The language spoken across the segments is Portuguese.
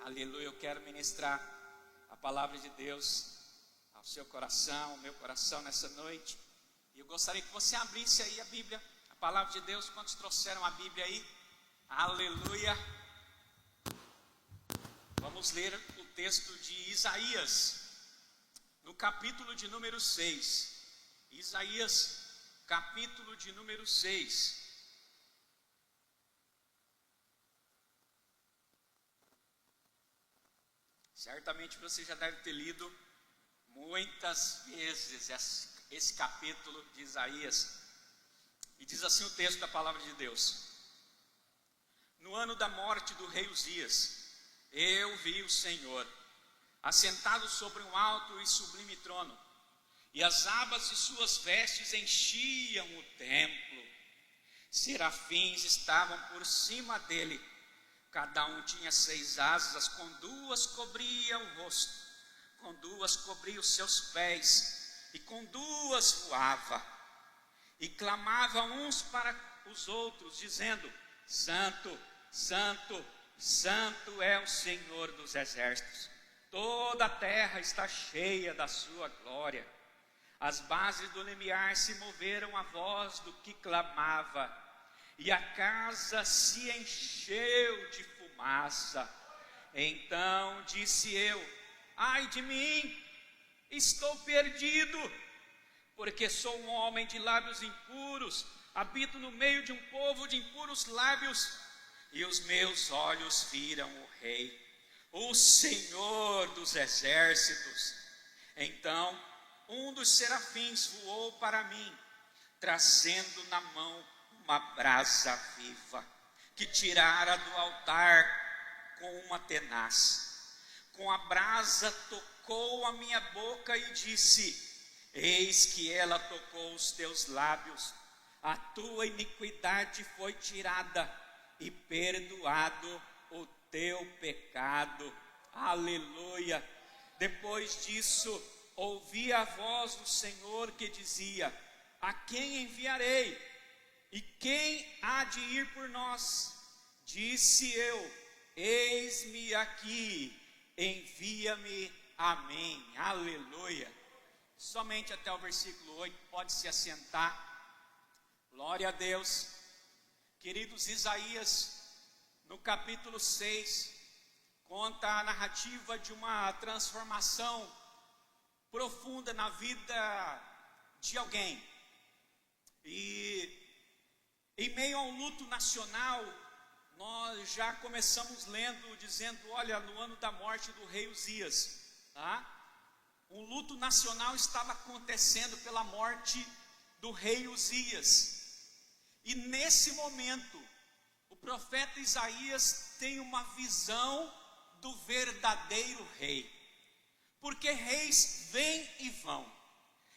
Aleluia, eu quero ministrar a palavra de Deus ao seu coração, ao meu coração nessa noite. E eu gostaria que você abrisse aí a Bíblia, a palavra de Deus. Quantos trouxeram a Bíblia aí? Aleluia. Vamos ler o texto de Isaías, no capítulo de número 6. Isaías, capítulo de número 6. Certamente você já deve ter lido muitas vezes esse capítulo de Isaías. E diz assim o texto da palavra de Deus: No ano da morte do rei Uzias, eu vi o Senhor assentado sobre um alto e sublime trono, e as abas de suas vestes enchiam o templo. Serafins estavam por cima dele. Cada um tinha 6 asas, com 2 cobria o rosto, com 2 cobria os seus pés, e com 2 voava. E clamava uns para os outros, dizendo: Santo, Santo, Santo é o Senhor dos exércitos. Toda a terra está cheia da sua glória. As bases do limiar se moveram à voz do que clamava, e a casa se encheu de fumaça. Então disse eu: ai de mim, estou perdido, porque sou um homem de lábios impuros, habito no meio de um povo de impuros lábios, e os meus olhos viram o Rei, o Senhor dos exércitos. Então um dos serafins voou para mim, trazendo na mão uma brasa viva, que tirara do altar com uma tenaz. Com a brasa tocou a minha boca e disse: eis que ela tocou os teus lábios, a tua iniquidade foi tirada, e perdoado o teu pecado. Aleluia. Depois disso, ouvi a voz do Senhor que dizia: a quem enviarei? E quem há de ir por nós? Disse eu: eis-me aqui, envia-me a mim. Aleluia. Somente até o versículo 8, pode se assentar. Glória a Deus. Queridos, Isaías, no capítulo 6, conta a narrativa de uma transformação profunda na vida de alguém. E em meio a um luto nacional, nós já começamos lendo, dizendo: olha, no ano da morte do rei Uzias, tá? Um luto nacional estava acontecendo pela morte do rei Uzias. E nesse momento, o profeta Isaías tem uma visão do verdadeiro rei. Porque reis vêm e vão.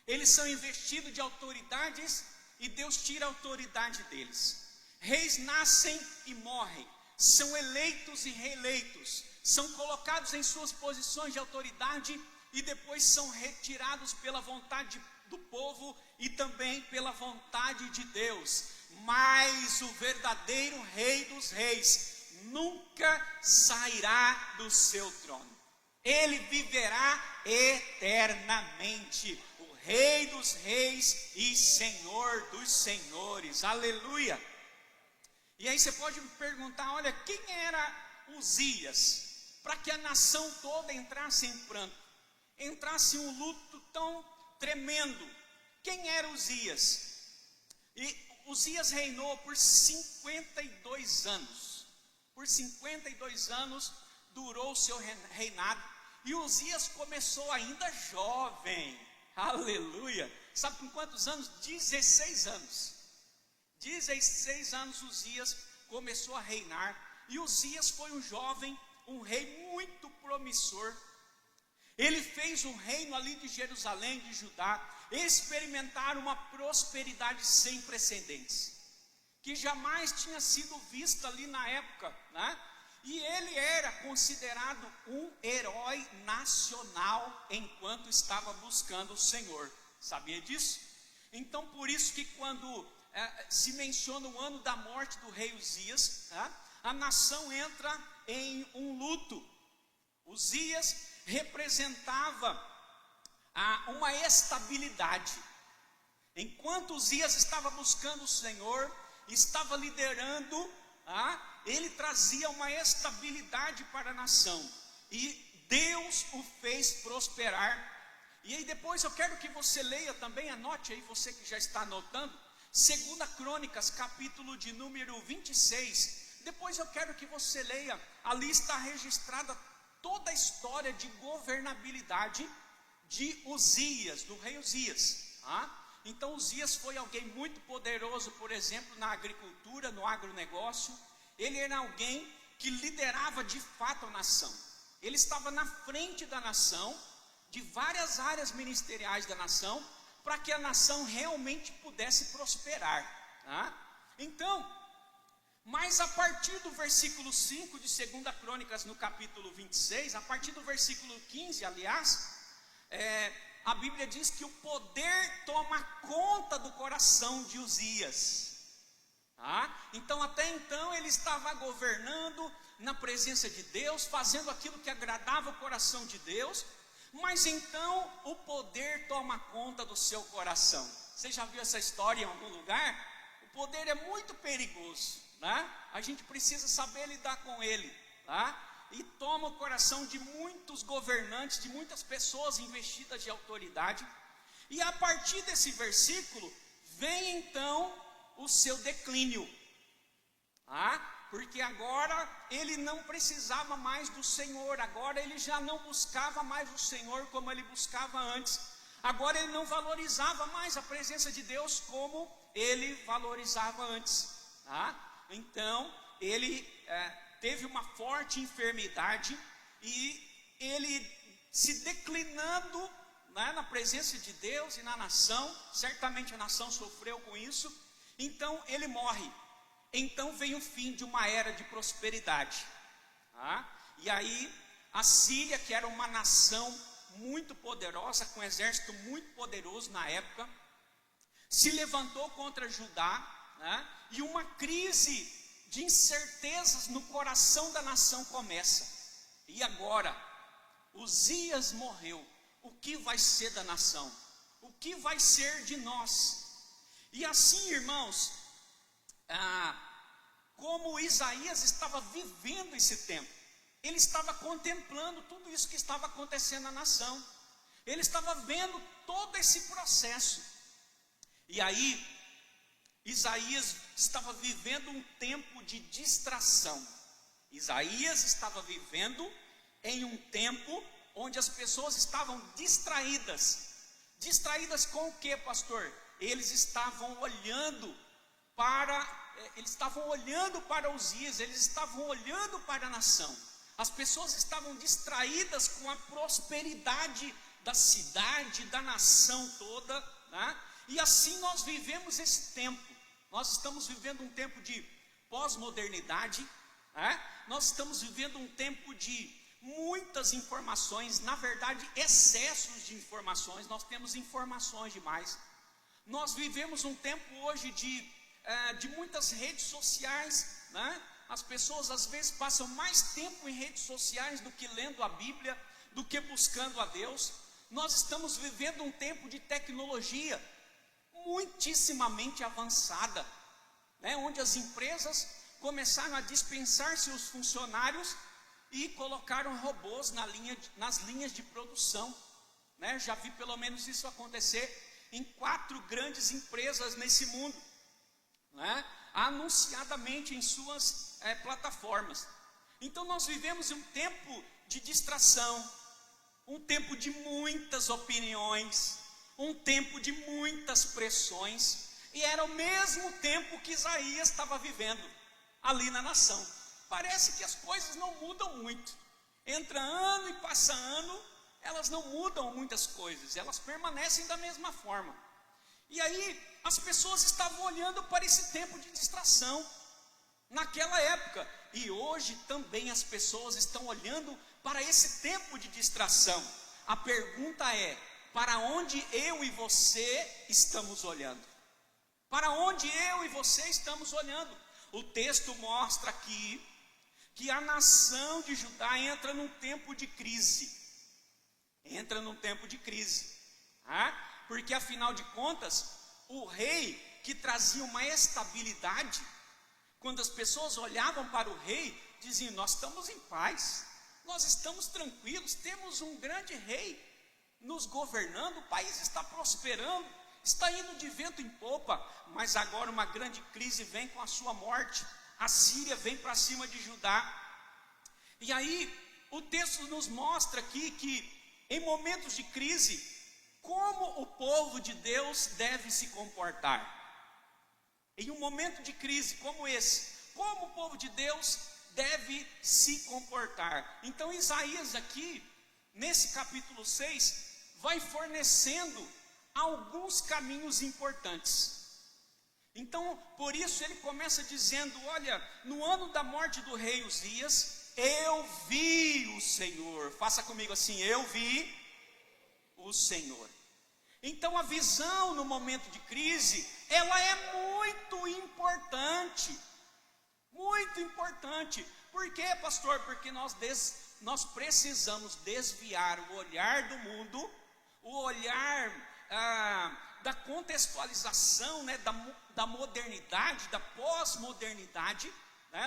Eles são investidos de autoridades e Deus tira a autoridade deles. Reis nascem e morrem, são eleitos e reeleitos, são colocados em suas posições de autoridade e depois são retirados pela vontade do povo e também pela vontade de Deus. Mas o verdadeiro rei dos reis nunca sairá do seu trono. Ele viverá eternamente. Rei dos reis e Senhor dos senhores. Aleluia. E aí você pode me perguntar: olha, quem era Uzias? Para que a nação toda entrasse em pranto, entrasse em um luto tão tremendo. Quem era Uzias? E Uzias reinou por 52 anos. Por 52 anos durou o seu reinado. E Uzias começou ainda jovem. Aleluia. Sabe com quantos anos? 16 anos. 16 anos Uzias começou a reinar. E Uzias foi um jovem, um rei muito promissor. Ele fez um reino ali de Jerusalém, de Judá, experimentar uma prosperidade sem precedentes, que jamais tinha sido vista ali na época, né? E ele era considerado um herói nacional enquanto estava buscando o Senhor. Sabia disso? Então por isso que quando se menciona o ano da morte do rei Uzias, a nação entra em um luto. Uzias representava uma estabilidade. Enquanto Uzias estava buscando o Senhor, estava liderando, ele trazia uma estabilidade para a nação. E Deus o fez prosperar. E aí depois eu quero que você leia também, anote aí, você que já está anotando, 2 Crônicas, capítulo de número 26. Depois eu quero que você leia, ali está registrada toda a história de governabilidade de Uzias, do rei Uzias. Então Uzias foi alguém muito poderoso, por exemplo, na agricultura, no agronegócio. Ele era alguém que liderava de fato a nação. Ele estava na frente da nação, de várias áreas ministeriais da nação, para que a nação realmente pudesse prosperar. Então, mas a partir do versículo 5 de 2 Crônicas, no capítulo 26, a partir do versículo 15, aliás, a Bíblia diz que o poder toma conta do coração de Uzias. Então até então ele estava governando na presença de Deus, fazendo aquilo que agradava o coração de Deus, mas então o poder toma conta do seu coração. Você já viu essa história em algum lugar? O poder é muito perigoso, a gente precisa saber lidar com ele, e toma o coração de muitos governantes, de muitas pessoas investidas de autoridade. E a partir desse versículo vem então o seu declínio, porque agora ele não precisava mais do Senhor, agora ele já não buscava mais o Senhor como ele buscava antes, agora ele não valorizava mais a presença de Deus como ele valorizava antes. Então ele teve uma forte enfermidade e ele se declinando, na presença de Deus e na nação. Certamente a nação sofreu com isso. Então ele morre. Então vem o fim de uma era de prosperidade. E aí a Síria, que era uma nação muito poderosa, com um exército muito poderoso na época, se levantou contra Judá, e uma crise de incertezas no coração da nação começa. E agora, Uzias morreu. O que vai ser da nação? O que vai ser de nós? E assim, irmãos, como Isaías estava vivendo esse tempo, ele estava contemplando tudo isso que estava acontecendo na nação, ele estava vendo todo esse processo. E aí Isaías estava vivendo um tempo de distração. Isaías estava vivendo em um tempo onde as pessoas estavam distraídas. Distraídas com o que, pastor? Eles estavam olhando para Uzias, eles estavam olhando para a nação. As pessoas estavam distraídas com a prosperidade da cidade, da nação toda, E assim nós vivemos esse tempo. Nós estamos vivendo um tempo de pós-modernidade, nós estamos vivendo um tempo de muitas informações, na verdade excessos de informações. Nós temos informações demais. Nós vivemos um tempo hoje de muitas redes sociais, As pessoas às vezes passam mais tempo em redes sociais do que lendo a Bíblia, do que buscando a Deus. Nós estamos vivendo um tempo de tecnologia muitíssimamente avançada, onde as empresas começaram a dispensar seus funcionários e colocaram robôs nas linhas de produção, Já vi pelo menos isso acontecer em 4 grandes empresas nesse mundo, anunciadamente em suas plataformas. Então nós vivemos um tempo de distração, um tempo de muitas opiniões, um tempo de muitas pressões, e era o mesmo tempo que Isaías estava vivendo ali na nação. Parece que as coisas não mudam muito, entra ano e passa ano, elas não mudam muitas coisas, elas permanecem da mesma forma. E aí as pessoas estavam olhando para esse tempo de distração naquela época, e hoje também as pessoas estão olhando para esse tempo de distração. A pergunta é: para onde eu e você estamos olhando? Para onde eu e você estamos olhando? O texto mostra aqui que a nação de Judá entra num tempo de crise. Entra num tempo de crise. Porque afinal de contas, o rei que trazia uma estabilidade, quando as pessoas olhavam para o rei, diziam: nós estamos em paz, nós estamos tranquilos, temos um grande rei nos governando, o país está prosperando, está indo de vento em popa. Mas agora uma grande crise vem com a sua morte. A Síria vem para cima de Judá. E aí o texto nos mostra aqui que em momentos de crise, como o povo de Deus deve se comportar. Em um momento de crise como esse, como o povo de Deus deve se comportar. Então Isaías aqui, nesse capítulo 6, vai fornecendo alguns caminhos importantes. Então, por isso ele começa dizendo: olha, no ano da morte do rei Uzias, eu vi o Senhor. Faça comigo assim: eu vi o Senhor. Então a visão no momento de crise, ela é muito importante. Muito importante. Por quê, pastor? Porque nós precisamos desviar o olhar do mundo, o olhar da contextualização, né, da modernidade, da pós-modernidade.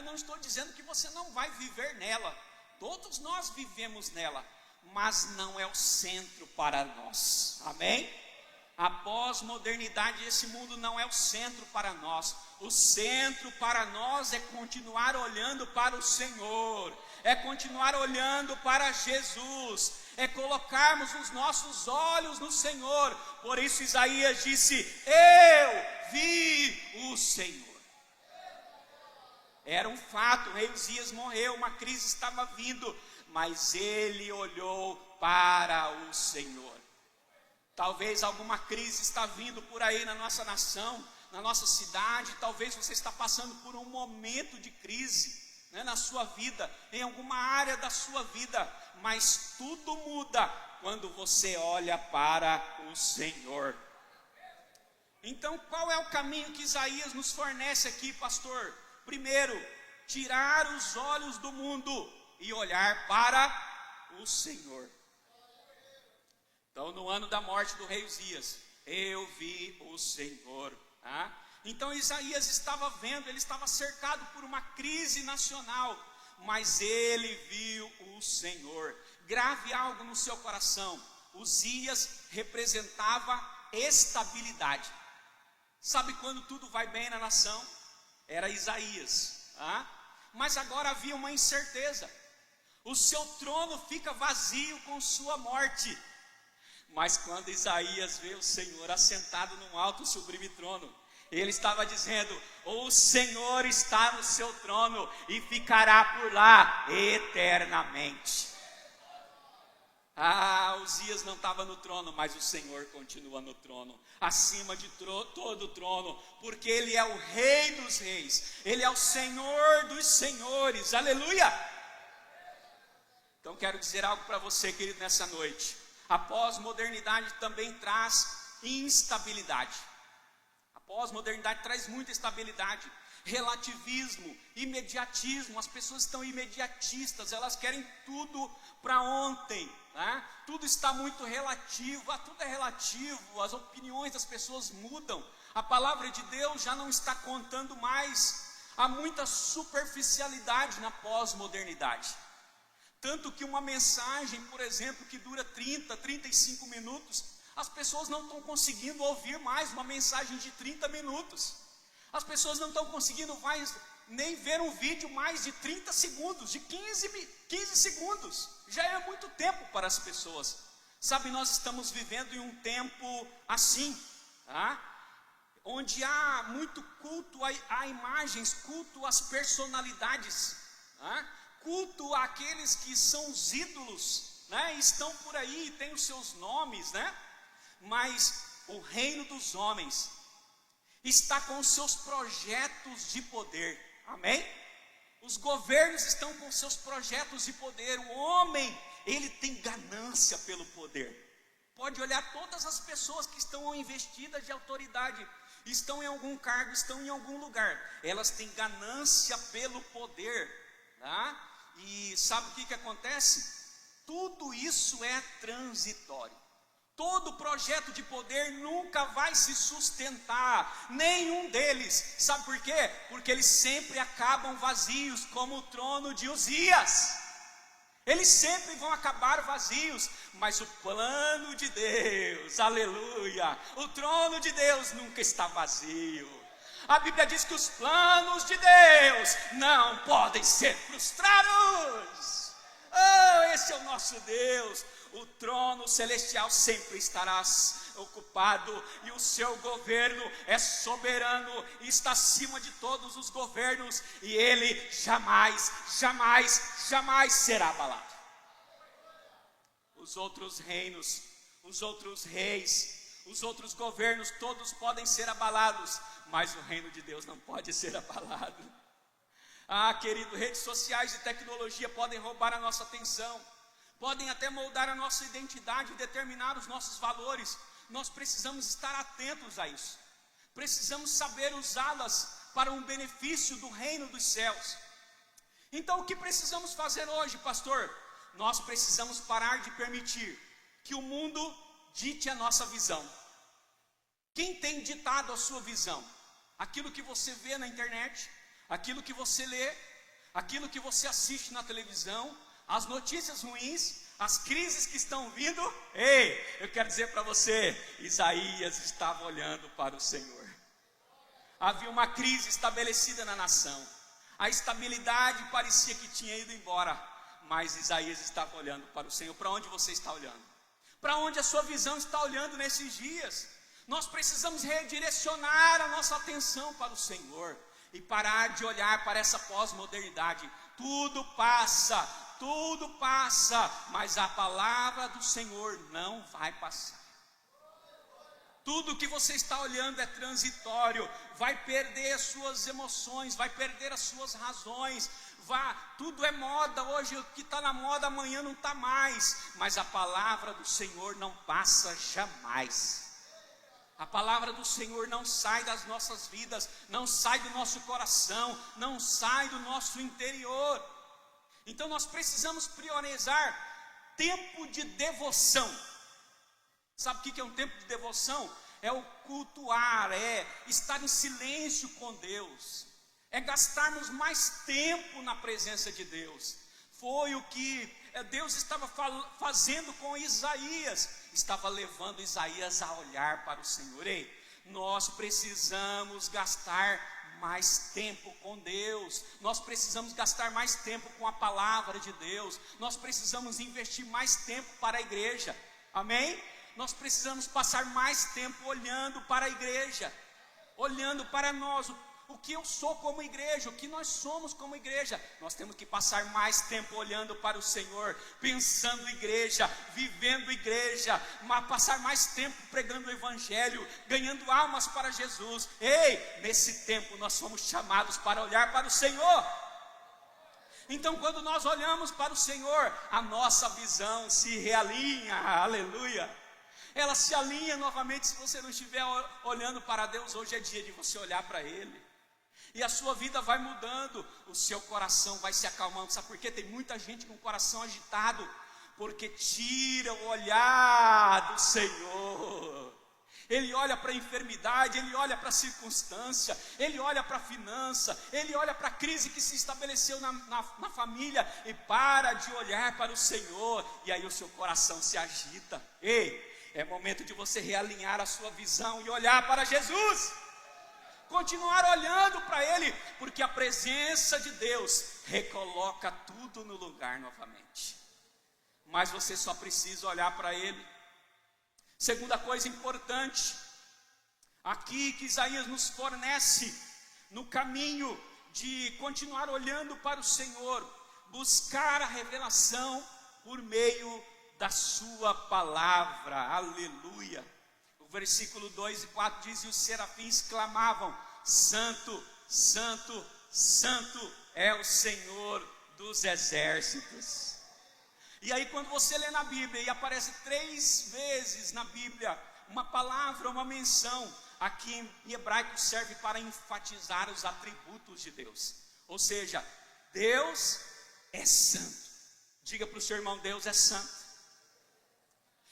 Não estou dizendo que você não vai viver nela. Todos nós vivemos nela, mas não é o centro para nós. Amém? A pós-modernidade, esse mundo não é o centro para nós. O centro para nós é continuar olhando para o Senhor, é continuar olhando para Jesus, é colocarmos os nossos olhos no Senhor. Por isso Isaías disse: eu vi o Senhor. Era um fato, o rei Uzias morreu, uma crise estava vindo, mas ele olhou para o Senhor. Talvez alguma crise está vindo por aí na nossa nação, na nossa cidade. Talvez você está passando por um momento de crise, né, na sua vida, em alguma área da sua vida. Mas tudo muda quando você olha para o Senhor. Então, qual é o caminho que Isaías nos fornece aqui, pastor? Primeiro, tirar os olhos do mundo e olhar para o Senhor. Então, no ano da morte do rei Uzias, eu vi o Senhor. Então Isaías estava vendo, ele estava cercado por uma crise nacional, mas ele viu o Senhor. Grave algo no seu coração: Uzias representava estabilidade. Sabe quando tudo vai bem na nação? Era Isaías. Mas agora havia uma incerteza: o seu trono fica vazio com sua morte. Mas quando Isaías vê o Senhor assentado num alto e sublime trono, ele estava dizendo: o Senhor está no seu trono e ficará por lá eternamente. Uzias não estava no trono, mas o Senhor continua no trono, acima de todo o trono, porque Ele é o Rei dos reis, Ele é o Senhor dos senhores. Aleluia! Então quero dizer algo para você, querido, nessa noite. A pós-modernidade também traz instabilidade. A pós-modernidade traz muita instabilidade, relativismo, imediatismo. As pessoas estão imediatistas, elas querem tudo para ontem, né? Tudo está muito relativo, tudo é relativo, as opiniões das pessoas mudam. A palavra de Deus já não está contando mais. Há muita superficialidade na pós-modernidade. Tanto que uma mensagem, por exemplo, que dura 30, 35 minutos, as pessoas não estão conseguindo ouvir mais uma mensagem de 30 minutos. As pessoas não estão conseguindo mais nem ver um vídeo mais de 30 segundos, de 15 segundos. Já é muito tempo para as pessoas. Sabe, nós estamos vivendo em um tempo assim, onde há muito culto a imagens, culto às personalidades, culto àqueles que são os ídolos, né? Estão por aí, têm os seus nomes, né? Mas o reino dos homens está com os seus projetos de poder. Amém? Os governos estão com seus projetos de poder. O homem, ele tem ganância pelo poder. Pode olhar todas as pessoas que estão investidas de autoridade, estão em algum cargo, estão em algum lugar. Elas têm ganância pelo poder. tá? E sabe o que acontece? Tudo isso é transitório. Todo projeto de poder nunca vai se sustentar, nenhum deles. Sabe por quê? Porque eles sempre acabam vazios, como o trono de Uzias. Eles sempre vão acabar vazios, mas o plano de Deus, aleluia, o trono de Deus nunca está vazio. A Bíblia diz que os planos de Deus não podem ser frustrados. Oh, esse é o nosso Deus. O trono celestial sempre estará ocupado, e o seu governo é soberano, e está acima de todos os governos, e ele jamais, jamais, jamais será abalado. Os outros reinos, os outros reis, os outros governos, todos podem ser abalados, mas o reino de Deus não pode ser abalado. Ah, querido, redes sociais e tecnologia podem roubar a nossa atenção, podem até moldar a nossa identidade e determinar os nossos valores. Nós precisamos estar atentos a isso. Precisamos saber usá-las para um benefício do reino dos céus. Então, o que precisamos fazer hoje, pastor? Nós precisamos parar de permitir que o mundo dite a nossa visão. Quem tem ditado a sua visão? Aquilo que você vê na internet, aquilo que você lê, aquilo que você assiste na televisão, as notícias ruins, as crises que estão vindo. Ei, eu quero dizer para você, Isaías estava olhando para o Senhor. Havia uma crise estabelecida na nação, a estabilidade parecia que tinha ido embora, mas Isaías estava olhando para o Senhor. Para onde você está olhando? Para onde a sua visão está olhando nesses dias? Nós precisamos redirecionar a nossa atenção para o Senhor e parar de olhar para essa pós-modernidade. Tudo passa, mas a palavra do Senhor não vai passar. Tudo que você está olhando é transitório, vai perder as suas emoções, vai perder as suas razões, tudo é moda hoje, o que está na moda amanhã não está mais, mas a palavra do Senhor não passa jamais. A palavra do Senhor não sai das nossas vidas, não sai do nosso coração, não sai do nosso interior. Então nós precisamos priorizar tempo de devoção. Sabe o que é um tempo de devoção? É o cultuar, é estar em silêncio com Deus, é gastarmos mais tempo na presença de Deus. Foi o que Deus estava fazendo com Isaías, estava levando Isaías a olhar para o Senhor. Ei, nós precisamos gastar mais tempo com Deus, nós precisamos gastar mais tempo com a palavra de Deus, nós precisamos investir mais tempo para a igreja, amém? Nós precisamos passar mais tempo olhando para a igreja, olhando para nós, o que eu sou como igreja, o que nós somos como igreja. Nós temos que passar mais tempo olhando para o Senhor, pensando igreja, vivendo igreja, passar mais tempo pregando o evangelho, ganhando almas para Jesus. Ei, nesse tempo nós somos chamados para olhar para o Senhor. Então quando nós olhamos para o Senhor, a nossa visão se realinha, aleluia. Ela se alinha novamente. Se você não estiver olhando para Deus, hoje é dia de você olhar para Ele, e a sua vida vai mudando, o seu coração vai se acalmando. Sabe por quê? Tem muita gente com o coração agitado, porque tira o olhar do Senhor. Ele olha para a enfermidade, ele olha para a circunstância, ele olha para a finança, ele olha para a crise que se estabeleceu na família, e para de olhar para o Senhor, e aí o seu coração se agita. Ei, é momento de você realinhar a sua visão e olhar para Jesus, continuar olhando para Ele, porque a presença de Deus recoloca tudo no lugar novamente. Mas você só precisa olhar para Ele. Segunda coisa importante aqui que Isaías nos fornece no caminho de continuar olhando para o Senhor, buscar a revelação por meio da sua palavra, aleluia. O versículo 2 e 4 diz: e os serafins clamavam: santo, santo, santo é o Senhor dos exércitos. E aí quando você lê na Bíblia, e aparece 3 vezes na Bíblia uma palavra, uma menção, aqui em hebraico serve para enfatizar os atributos de Deus. Ou seja, Deus é santo. Diga para o seu irmão: Deus é santo.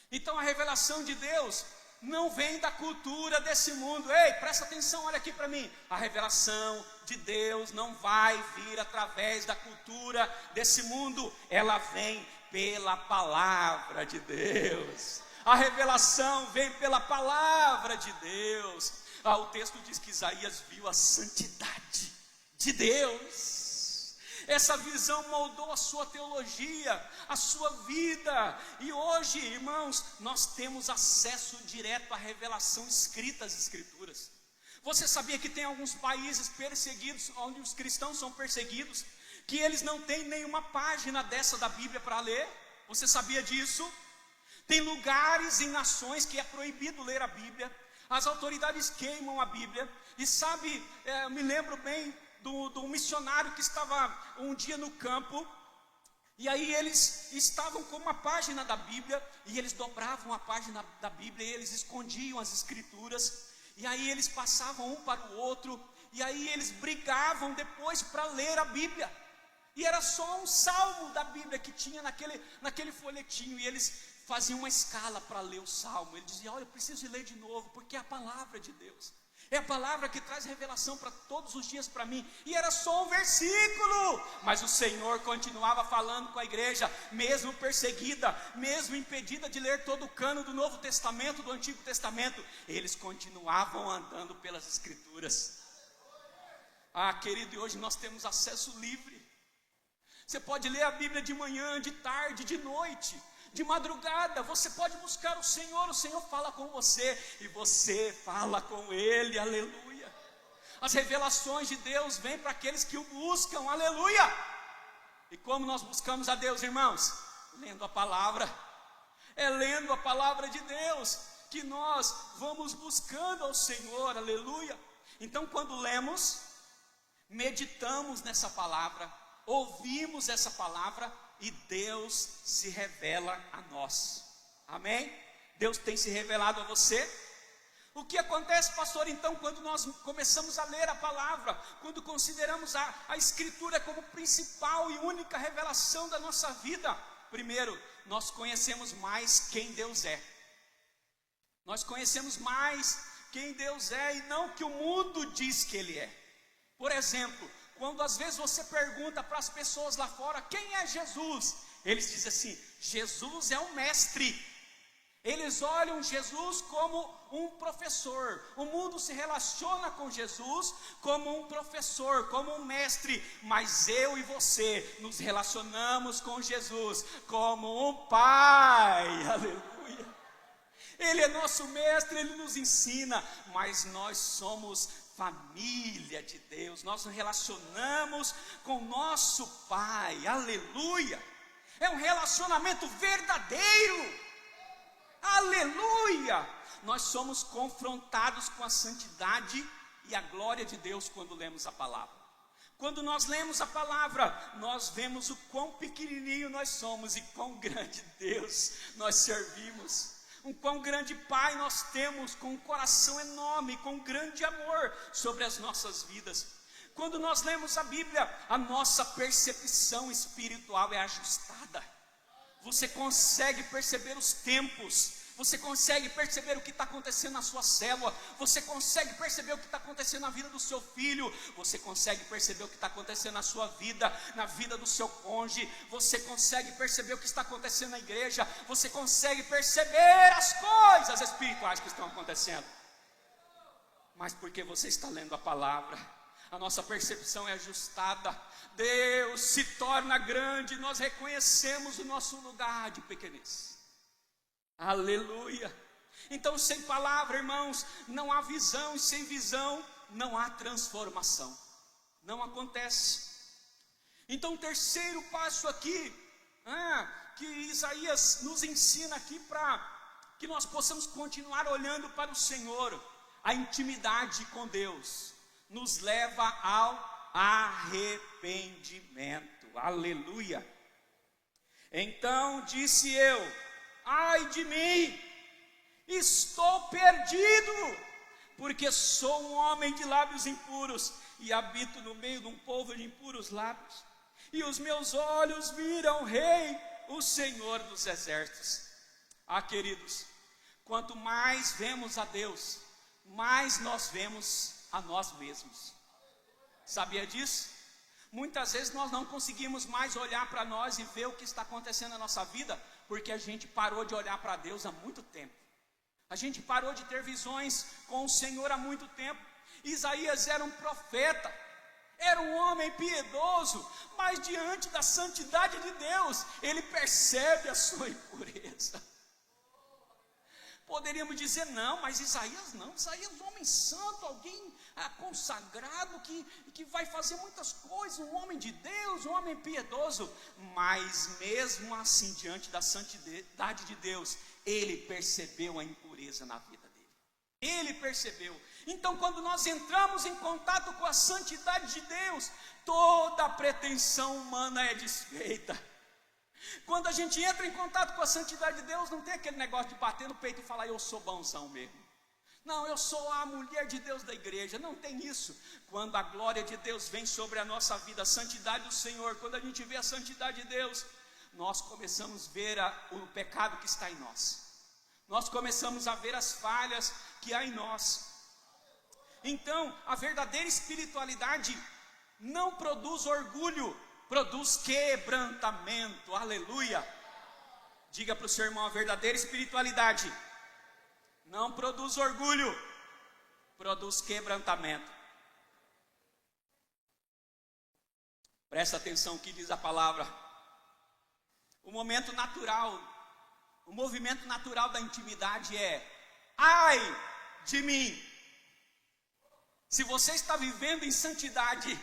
Então a revelação de Deus não vem da cultura desse mundo. Ei, presta atenção, olha aqui para mim. A revelação de Deus não vai vir através da cultura desse mundo. Ela vem pela palavra de Deus. A revelação vem pela palavra de Deus. O texto diz que Isaías viu a santidade de Deus. Essa visão moldou a sua teologia, a sua vida. E hoje, irmãos, nós temos acesso direto à revelação escrita das Escrituras. Você sabia que tem alguns países perseguidos, onde os cristãos são perseguidos, que eles não têm nenhuma página dessa da Bíblia para ler? Você sabia disso? Tem lugares em nações que é proibido ler a Bíblia. As autoridades queimam a Bíblia. E sabe, eu me lembro bem do missionário que estava um dia no campo, e aí eles estavam com uma página da Bíblia, e eles dobravam a página da Bíblia, e eles escondiam as escrituras, e aí eles passavam um para o outro, e aí eles brigavam depois para ler a Bíblia, e era só um salmo da Bíblia que tinha naquele folhetinho, e eles faziam uma escala para ler o salmo. Ele dizia: olha, eu preciso ler de novo, porque é a palavra de Deus. É a palavra que traz revelação para todos os dias para mim. E era só um versículo, mas o Senhor continuava falando com a igreja, mesmo perseguida, mesmo impedida de ler todo o cano do Novo Testamento, do Antigo Testamento. Eles continuavam andando pelas Escrituras. Querido, e hoje nós temos acesso livre. Você pode ler a Bíblia de manhã, de tarde, de noite, de madrugada. Você pode buscar o Senhor fala com você, e você fala com Ele, aleluia. As revelações de Deus vêm para aqueles que o buscam, aleluia. E como nós buscamos a Deus, irmãos? Lendo a palavra. É lendo a palavra de Deus que nós vamos buscando ao Senhor, aleluia. Então, quando lemos, meditamos nessa palavra, ouvimos essa palavra, e Deus se revela a nós, amém? Deus tem se revelado a você. O que acontece, pastor, então, quando nós começamos a ler a palavra, quando consideramos a Escritura como principal e única revelação da nossa vida? Primeiro, nós conhecemos mais quem Deus é. Nós conhecemos mais quem Deus é, e não o que o mundo diz que Ele é. Por exemplo, quando às vezes você pergunta para as pessoas lá fora: quem é Jesus? Eles dizem assim: Jesus é um mestre. Eles olham Jesus como um professor. O mundo se relaciona com Jesus como um professor, como um mestre. Mas eu e você nos relacionamos com Jesus como um pai, aleluia. Ele é nosso mestre, Ele nos ensina, mas nós somos família de Deus, nós nos relacionamos com nosso Pai, aleluia. É um relacionamento verdadeiro, aleluia. Nós somos confrontados com a santidade e a glória de Deus quando lemos a palavra. Quando nós lemos a palavra, nós vemos o quão pequenininho nós somos e quão grande Deus nós servimos. Um quão grande Pai nós temos, com um coração enorme, com grande amor sobre as nossas vidas. Quando nós lemos a Bíblia, a nossa percepção espiritual é ajustada. Você consegue perceber os tempos, você consegue perceber o que está acontecendo na sua célula, você consegue perceber o que está acontecendo na vida do seu filho, você consegue perceber o que está acontecendo na sua vida, na vida do seu cônjuge, você consegue perceber o que está acontecendo na igreja, você consegue perceber as coisas espirituais que estão acontecendo. Mas porque você está lendo a palavra, a nossa percepção é ajustada. Deus se torna grande, nós reconhecemos o nosso lugar de pequenez. Aleluia. Então, sem palavra, irmãos, não há visão, e sem visão não há transformação. Não acontece. Então, o terceiro passo aqui, que Isaías nos ensina aqui, para que nós possamos continuar olhando para o Senhor, a intimidade com Deus nos leva ao arrependimento. Aleluia. Então disse eu: ai de mim, estou perdido, porque sou um homem de lábios impuros, e habito no meio de um povo de impuros lábios. e os meus olhos viram o Rei, o Senhor dos exércitos. Ah, queridos, quanto mais vemos a Deus, mais nós vemos a nós mesmos. Sabia disso? Muitas vezes nós não conseguimos mais olhar para nós e ver o que está acontecendo na nossa vida, porque a gente parou de olhar para Deus há muito tempo. A gente parou de ter visões com o Senhor há muito tempo. Isaías era um profeta, era um homem piedoso, mas diante da santidade de Deus, ele percebe a sua impureza. Poderíamos dizer, não, mas Isaías não, Isaías é um homem santo, alguém consagrado, que vai fazer muitas coisas, um homem de Deus, um homem piedoso. Mas mesmo assim, diante da santidade de Deus, ele percebeu a impureza na vida dele. Ele percebeu. Então, quando nós entramos em contato com a santidade de Deus, toda a pretensão humana é desfeita. Quando a gente entra em contato com a santidade de Deus, não tem aquele negócio de bater no peito e falar, eu sou bonzão mesmo. Não, eu sou a mulher de Deus da igreja. Não tem isso. Quando a glória de Deus vem sobre a nossa vida, a santidade do Senhor, quando a gente vê a santidade de Deus, nós começamos a ver o pecado que está em nós. Nós começamos a ver as falhas que há em nós. Então, a verdadeira espiritualidade não produz orgulho, produz quebrantamento. Aleluia. Diga para o seu irmão, a verdadeira espiritualidade não produz orgulho, produz quebrantamento. Presta atenção o que diz a palavra. O momento natural, o movimento natural da intimidade é: ai de mim. Se você está vivendo em santidade,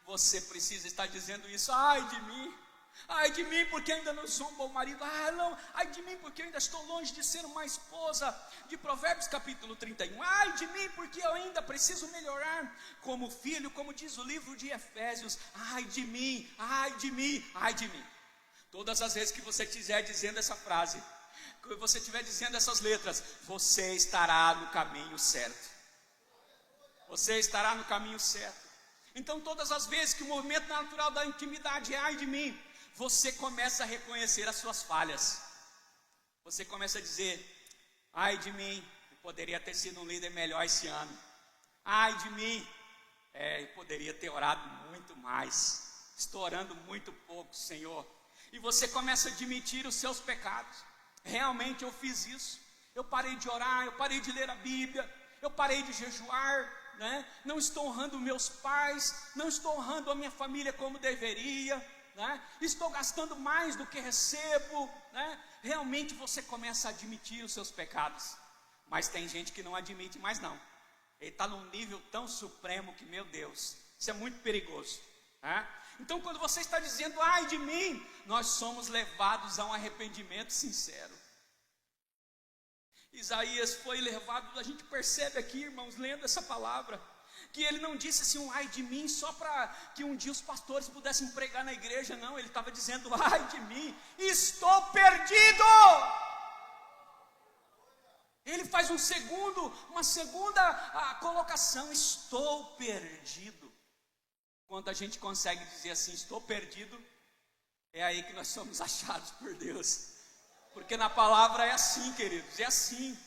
você precisa estar dizendo isso: ai de mim porque ainda não sou um bom marido, ai de mim porque eu ainda estou longe de ser uma esposa, de Provérbios capítulo 31, ai de mim porque eu ainda preciso melhorar como filho, como diz o livro de Efésios, ai de mim, ai de mim, ai de mim. Todas as vezes que você estiver dizendo essa frase, que você estiver dizendo essas letras, você estará no caminho certo. Você estará no caminho certo. Então, todas as vezes que o movimento natural da intimidade é ai de mim, você começa a reconhecer as suas falhas. Você começa a dizer: ai de mim, eu poderia ter sido um líder melhor esse ano. Ai de mim, eu poderia ter orado muito mais. Estou orando muito pouco, Senhor. E você começa a admitir os seus pecados. Realmente eu fiz isso. Eu parei de orar, eu parei de ler a Bíblia, eu parei de jejuar. Não estou honrando meus pais, não estou honrando a minha família como deveria, estou gastando mais do que recebo, Realmente você começa a admitir os seus pecados. Mas tem gente que não admite mais não. Ele está num nível tão supremo que, meu Deus, isso é muito perigoso. Então, quando você está dizendo ai de mim, nós somos levados a um arrependimento sincero. Isaías foi levado, a gente percebe aqui, irmãos, lendo essa palavra, que ele não disse assim um ai de mim só para que um dia os pastores pudessem pregar na igreja. Não, ele estava dizendo: ai de mim, estou perdido. Ele faz uma segunda colocação: estou perdido. Quando a gente consegue dizer assim, estou perdido, é aí que nós somos achados por Deus. Porque na palavra é assim, queridos, é assim,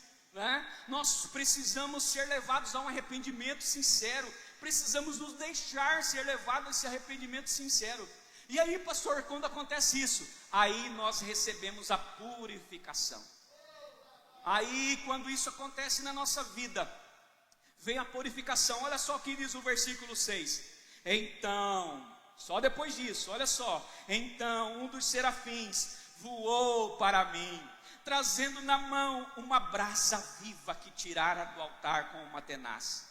Nós precisamos ser levados a um arrependimento sincero, precisamos nos deixar ser levados a esse arrependimento sincero. E aí, pastor, quando acontece isso, aí nós recebemos a purificação. Aí, quando isso acontece na nossa vida, vem a purificação. Olha só o que diz o versículo 6. Então, só depois disso, olha só. Então, um dos serafins voou para mim, trazendo na mão uma brasa viva que tirara do altar com uma tenaz.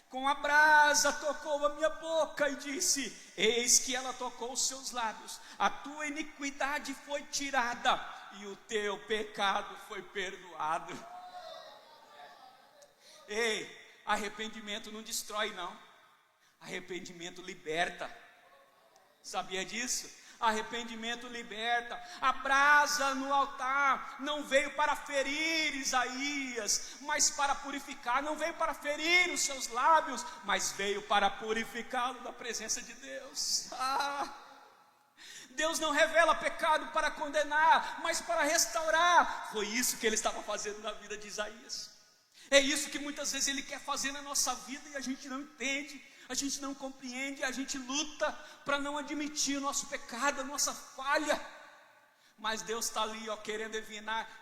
Com a brasa tocou a minha boca e disse: eis que ela tocou os seus lábios, a tua iniquidade foi tirada e o teu pecado foi perdoado. Ei, arrependimento não destrói não, arrependimento liberta. Sabia disso? Arrependimento liberta. A brasa no altar não veio para ferir Isaías, mas para purificar. Não veio para ferir os seus lábios, mas veio para purificá-lo da presença de Deus. Deus não revela pecado para condenar, mas para restaurar. Foi isso que ele estava fazendo na vida de Isaías. É isso que muitas vezes ele quer fazer na nossa vida e a gente não entende, a gente não compreende, a gente luta para não admitir o nosso pecado, a nossa falha. Mas Deus está ali, querendo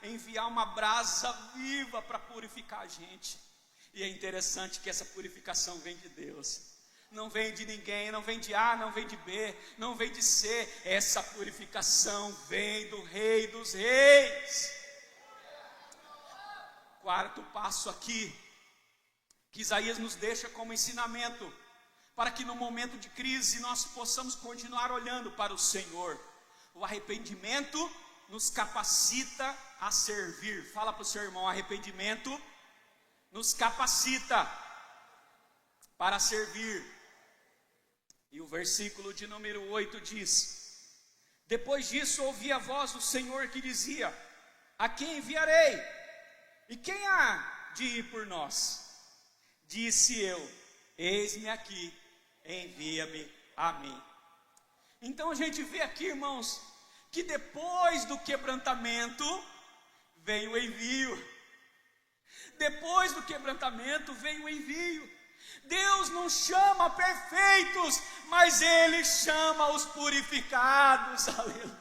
enviar uma brasa viva para purificar a gente. E é interessante que essa purificação vem de Deus. Não vem de ninguém, não vem de A, não vem de B, não vem de C. Essa purificação vem do Rei dos Reis. Quarto passo aqui, que Isaías nos deixa como ensinamento, para que no momento de crise nós possamos continuar olhando para o Senhor. O arrependimento nos capacita a servir. Fala para o seu irmão: arrependimento nos capacita para servir. E o versículo de número 8 diz: depois disso ouvi a voz do Senhor que dizia: a quem enviarei? E quem há de ir por nós? Disse eu: eis-me aqui, envia-me a mim. Então a gente vê aqui, irmãos, que depois do quebrantamento vem o envio. Depois do quebrantamento vem o envio. Deus não chama perfeitos, mas Ele chama os purificados. Aleluia.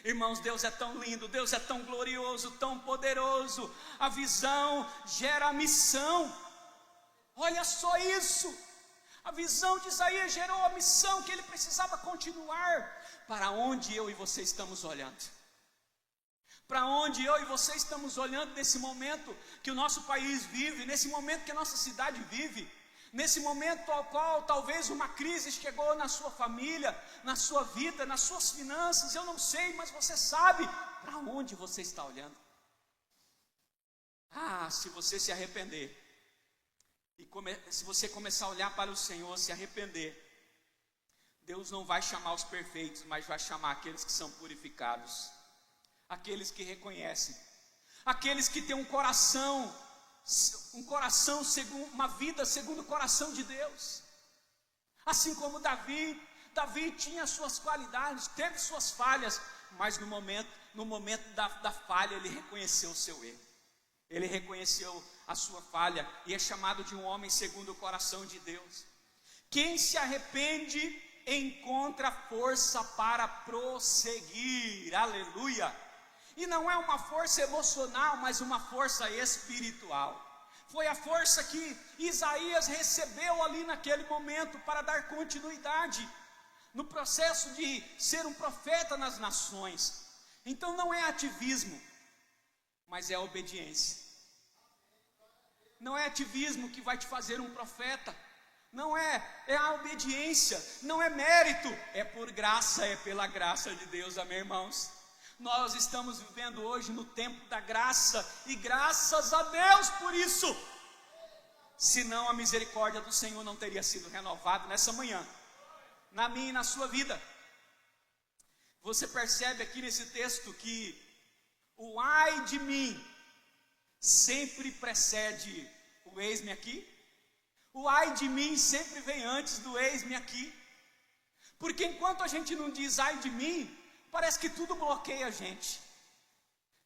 Irmãos, Deus é tão lindo, Deus é tão glorioso, tão poderoso. A visão gera a missão. Olha só isso. A visão de Isaías gerou a missão que ele precisava continuar. Para onde eu e você estamos olhando? Para onde eu e você estamos olhando nesse momento que o nosso país vive, nesse momento que a nossa cidade vive, nesse momento ao qual talvez uma crise chegou na sua família, na sua vida, nas suas finanças, eu não sei, mas você sabe para onde você está olhando. Se você se arrepender, e se você começar a olhar para o Senhor, se arrepender, Deus não vai chamar os perfeitos, mas vai chamar aqueles que são purificados, aqueles que reconhecem, aqueles que têm um coração segundo, uma vida segundo o coração de Deus. Assim como Davi tinha suas qualidades, teve suas falhas, mas no momento da falha ele reconheceu o seu erro, ele reconheceu a sua falha, e é chamado de um homem segundo o coração de Deus. Quem se arrepende encontra força para prosseguir. Aleluia. E não é uma força emocional, mas uma força espiritual. Foi a força que Isaías recebeu ali naquele momento para dar continuidade no processo de ser um profeta nas nações. Então não é ativismo, mas é obediência. Não é ativismo que vai te fazer um profeta. Não é a obediência, não é mérito, é por graça, é pela graça de Deus, amém, irmãos? Nós estamos vivendo hoje no tempo da graça, e graças a Deus por isso. Senão a misericórdia do Senhor não teria sido renovada nessa manhã, na minha e na sua vida. Você percebe aqui nesse texto que o ai de mim sempre precede o eis-me aqui. O ai de mim sempre vem antes do eis-me aqui. Porque enquanto a gente não diz ai de mim, parece que tudo bloqueia a gente.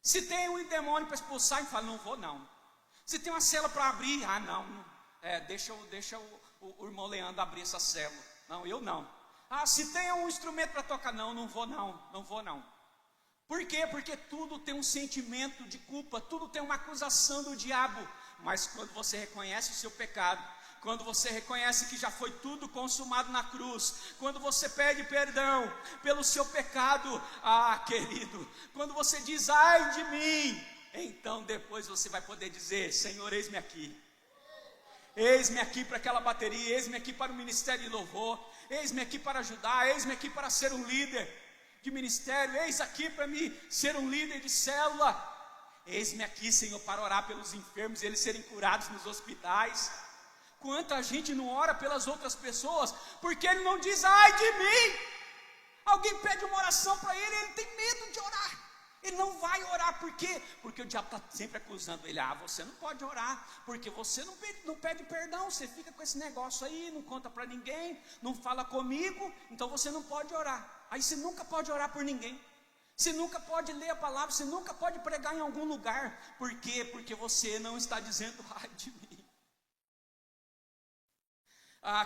Se tem um demônio para expulsar, a gente fala: não vou não. Se tem uma célula para abrir, não. Deixa o irmão Leandro abrir essa célula. Não, eu não. Se tem um instrumento para tocar, não vou não. Por quê? Porque tudo tem um sentimento de culpa, tudo tem uma acusação do diabo. Mas quando você reconhece o seu pecado, quando você reconhece que já foi tudo consumado na cruz, quando você pede perdão pelo seu pecado, querido, quando você diz ai de mim, então depois você vai poder dizer: Senhor, eis-me aqui. Eis-me aqui para aquela bateria, eis-me aqui para o ministério de louvor, eis-me aqui para ajudar, eis-me aqui para ser um líder de ministério, eis aqui para mim ser um líder de célula, eis-me aqui, Senhor, para orar pelos enfermos e eles serem curados nos hospitais. Quanta gente não ora pelas outras pessoas, porque ele não diz ai de mim. Alguém pede uma oração para ele, ele tem medo de orar. Ele não vai orar, por quê? Porque o diabo está sempre acusando ele. Você não pode orar, porque você não pede perdão, você fica com esse negócio aí, não conta para ninguém, não fala comigo, então você não pode orar. Aí você nunca pode orar por ninguém, você nunca pode ler a palavra, você nunca pode pregar em algum lugar. Por quê? Porque você não está dizendo, ai de mim.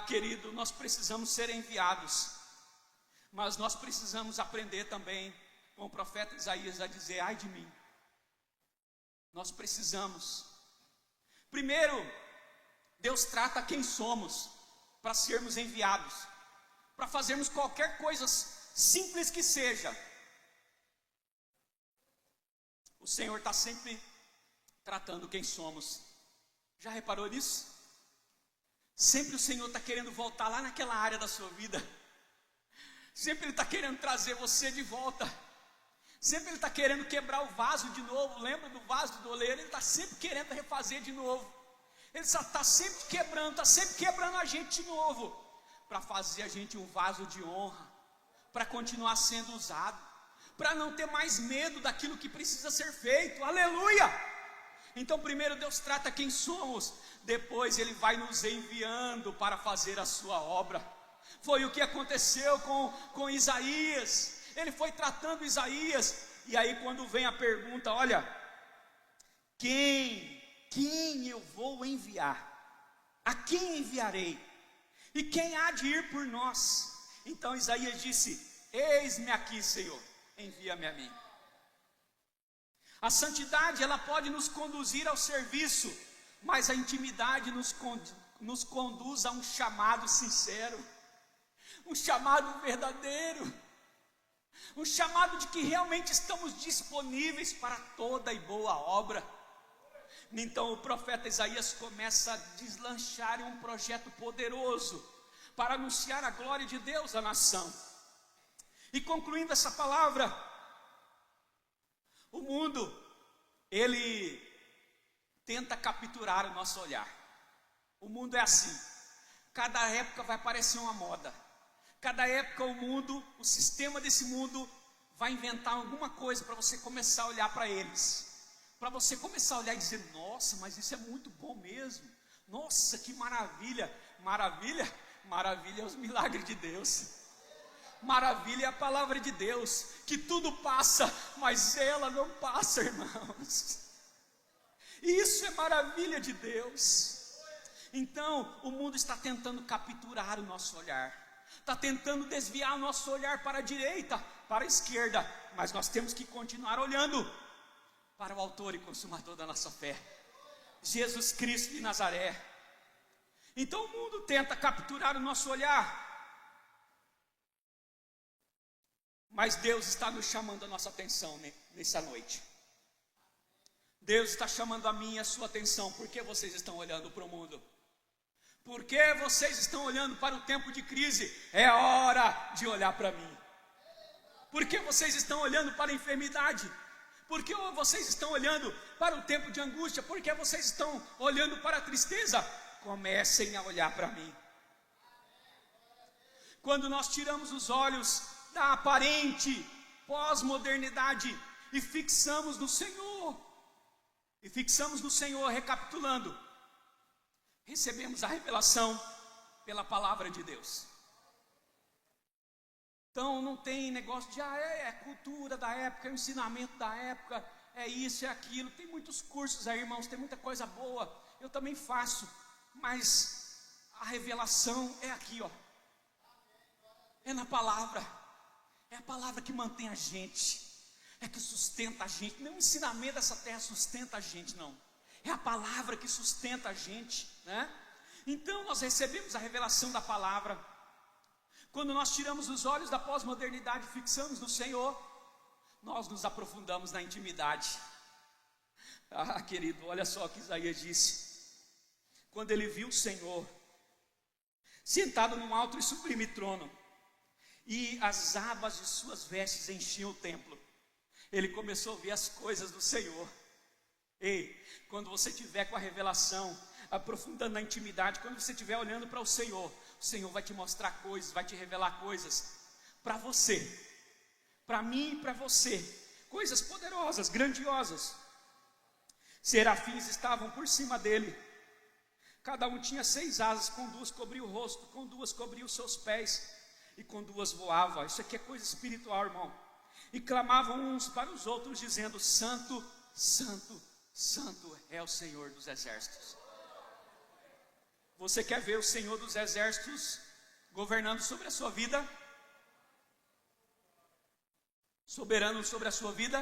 Querido, nós precisamos ser enviados, mas nós precisamos aprender também com o profeta Isaías a dizer, ai de mim. Nós precisamos. Primeiro, Deus trata quem somos para sermos enviados, para fazermos qualquer coisa simples que seja. O Senhor está sempre tratando quem somos. Já reparou nisso? Sempre o Senhor está querendo voltar lá naquela área da sua vida. Sempre Ele está querendo trazer você de volta. Sempre Ele está querendo quebrar o vaso de novo. Lembra do vaso do oleiro? Ele está sempre querendo refazer de novo. Ele está sempre quebrando a gente de novo, para fazer a gente um vaso de honra, para continuar sendo usado, para não ter mais medo daquilo que precisa ser feito. Aleluia! Então primeiro Deus trata quem somos, depois Ele vai nos enviando para fazer a sua obra. Foi o que aconteceu com Isaías. Ele foi tratando Isaías, e aí quando vem a pergunta, olha, quem eu vou enviar? A quem enviarei? E quem há de ir por nós? Então Isaías disse, eis-me aqui, Senhor, envia-me a mim. A santidade, ela pode nos conduzir ao serviço, mas a intimidade nos conduz a um chamado sincero, um chamado verdadeiro, um chamado de que realmente estamos disponíveis para toda e boa obra. Então o profeta Isaías começa a deslanchar em um projeto poderoso para anunciar a glória de Deus à nação. E concluindo essa palavra, o mundo, ele tenta capturar o nosso olhar. O mundo é assim, cada época vai aparecer uma moda. Cada época o sistema desse mundo vai inventar alguma coisa para você começar a olhar para eles. Para você começar a olhar e dizer, nossa, mas isso é muito bom mesmo. Nossa, que maravilha. Maravilha é os milagres de Deus. Maravilha é a palavra de Deus, que tudo passa, mas ela não passa, irmãos. E isso é maravilha de Deus. Então, o mundo está tentando capturar o nosso olhar, está tentando desviar o nosso olhar para a direita, para a esquerda, mas nós temos que continuar olhando para o autor e consumador da nossa fé, Jesus Cristo de Nazaré. Então o mundo tenta capturar o nosso olhar, mas Deus está nos chamando a nossa atenção nessa noite. Deus está chamando a minha e a sua atenção. Por que vocês estão olhando para o mundo? Por que vocês estão olhando para o tempo de crise? É hora de olhar para mim. Por que vocês estão olhando para a enfermidade? Por que vocês estão olhando para o tempo de angústia? Por que vocês estão olhando para a tristeza? Comecem a olhar para mim. Quando nós tiramos os olhos da aparente pós-modernidade e fixamos no Senhor, recapitulando, recebemos a revelação pela palavra de Deus. Então não tem negócio de é a cultura da época, é o ensinamento da época, é isso, é aquilo. Tem muitos cursos aí, irmãos, tem muita coisa boa, eu também faço, mas a revelação é aqui, é na palavra. É a palavra que mantém a gente, é que sustenta a gente. Não é o ensinamento dessa terra sustenta a gente, não. É a palavra que sustenta a gente, né? Então nós recebemos a revelação da palavra. Quando nós tiramos os olhos da pós-modernidade e fixamos no Senhor, nós nos aprofundamos na intimidade. Querido, olha só o que Isaías disse. Quando ele viu o Senhor sentado num alto e sublime trono, e as abas de suas vestes enchiam o templo, ele começou a ver as coisas do Senhor. Ei, quando você estiver com a revelação, aprofundando na intimidade, quando você estiver olhando para o Senhor vai te mostrar coisas, vai te revelar coisas para você, para mim e para você. coisas poderosas, grandiosas. Serafins estavam por cima dele. Cada um tinha 6 asas, com 2 cobria o rosto, com 2 cobria os seus pés, e com 2 voava. Isso aqui é coisa espiritual, irmão. E clamavam uns para os outros, dizendo: Santo, Santo, Santo é o Senhor dos exércitos. Você quer ver o Senhor dos exércitos governando sobre a sua vida? Soberano sobre a sua vida?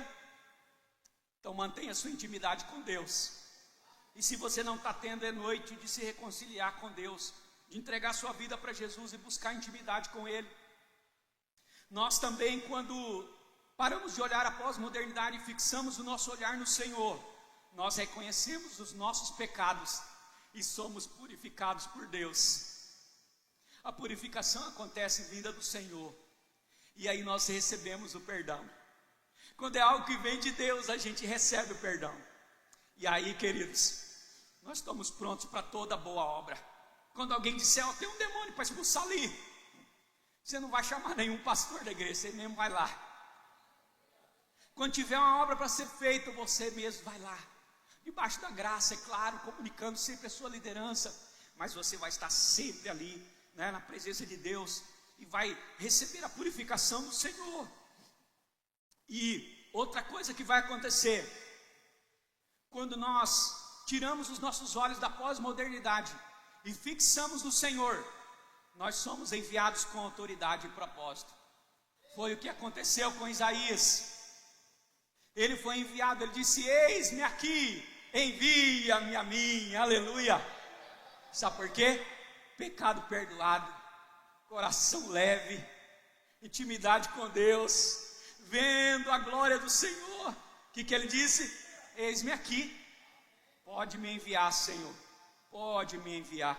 Então mantenha a sua intimidade com Deus. E se você não está tendo, é noite de se reconciliar com Deus, de entregar sua vida para Jesus e buscar intimidade com Ele. Nós também, quando paramos de olhar a pós-modernidade e fixamos o nosso olhar no Senhor, nós reconhecemos os nossos pecados e somos purificados por Deus. A purificação acontece vinda do Senhor, e aí nós recebemos o perdão. Quando é algo que vem de Deus, a gente recebe o perdão. E aí, queridos, nós estamos prontos para toda boa obra. Quando alguém disser: tem um demônio para expulsar ali, você não vai chamar nenhum pastor da igreja, você mesmo vai lá. Quando tiver uma obra para ser feita, você mesmo vai lá, debaixo da graça, é claro, comunicando sempre a sua liderança, mas você vai estar sempre ali, né, na presença de Deus, e vai receber a purificação do Senhor. E outra coisa que vai acontecer, quando nós tiramos os nossos olhos da pós-modernidade e fixamos no Senhor, nós somos enviados com autoridade e propósito. Foi o que aconteceu com Isaías. Ele foi enviado, ele disse: eis-me aqui, envia-me a mim, aleluia. Sabe por quê? Pecado perdoado, coração leve, intimidade com Deus, vendo a glória do Senhor. O que ele disse? Eis-me aqui, pode me enviar, Senhor, pode me enviar.